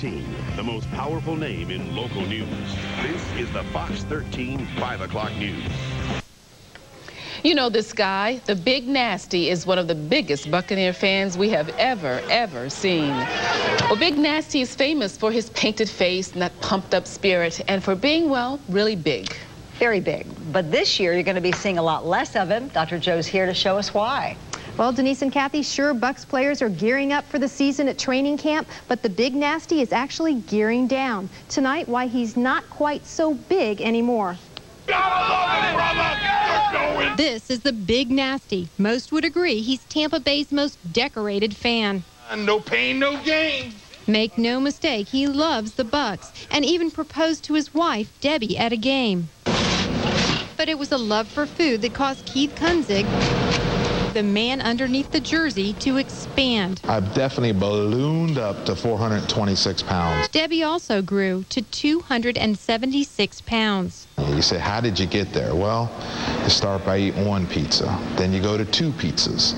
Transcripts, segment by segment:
13, the most powerful name in local news. This is the Fox 13 5 o'clock news. You know this guy, the Big Nasty, is one of the biggest Buccaneer fans we have ever seen. Well, Big Nasty is famous for his painted face and that pumped-up spirit, and for being, well, really big. Very big. But this year, you're going to be seeing a lot less of him. Dr. Joe's here to show us why. Well, Denise and Kathy, sure, Bucs players are gearing up for the season at training camp, but the Big Nasty is actually gearing down. Tonight, why he's not quite so big anymore. This is the Big Nasty. Most would agree he's Tampa Bay's most decorated fan. No pain, no gain. Make no mistake, he loves the Bucs and even proposed to his wife, Debbie, at a game. But it was a love for food that caused Keith Kunzig, the man underneath the jersey, to expand. I've definitely ballooned up to 426 pounds. Debbie also grew to 276 pounds. You say, how did you get there? Well, you start by eating one pizza, then you go to 2 pizzas,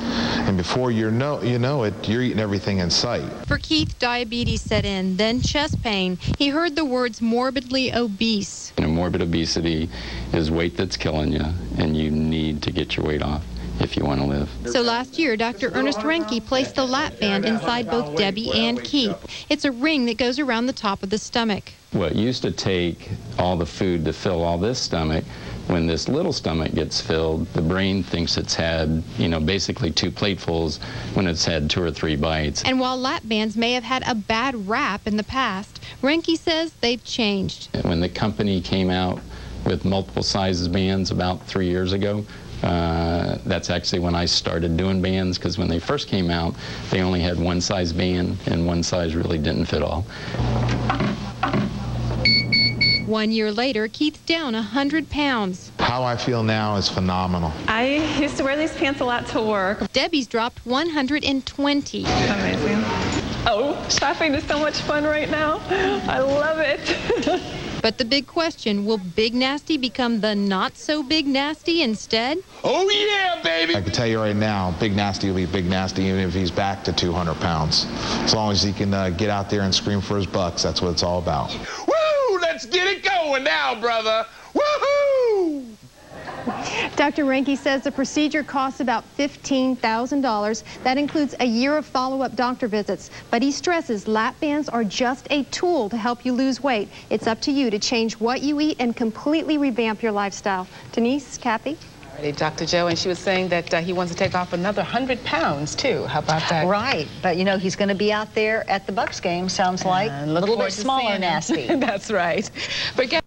and before you know it, you're eating everything in sight. For Keith, diabetes set in, then chest pain. He heard the words morbidly obese. Morbid obesity is weight that's killing you, and you need to get your weight off if you want to live. So last year, Dr. Ernest Renke placed a lap band inside both Debbie and Keith. It's a ring that goes around the top of the stomach. Well, it used to take all the food to fill all this stomach. When this little stomach gets filled, the brain thinks it's had, basically 2 platefuls when it's had 2 or 3 bites. And while lap bands may have had a bad rap in the past, Renke says they've changed. When the company came out with multiple sizes bands about 3 years ago, that's actually when I started doing bands, because when they first came out, they only had one size band, and one size really didn't fit all. 1 year later, Keith's down 100 pounds. How I feel now is phenomenal. I used to wear these pants a lot to work. Debbie's dropped 120. Amazing. Oh, shopping is so much fun right now. I love it. But the big question, will Big Nasty become the not-so-Big Nasty instead? Oh, yeah, baby! I can tell you right now, Big Nasty will be Big Nasty even if he's back to 200 pounds. As long as he can get out there and scream for his Bucs, that's what it's all about. Woo! Let's get it going now, brother! Woohoo! Dr. Renke says the procedure costs about $15,000. That includes a year of follow-up doctor visits. But he stresses lap bands are just a tool to help you lose weight. It's up to you to change what you eat and completely revamp your lifestyle. Denise, Kathy? Dr. Joe, and she was saying that he wants to take off another 100 pounds, too. How about that? Right. But, he's going to be out there at the Bucs game, sounds like. A little bit smaller Nasty. That's right. But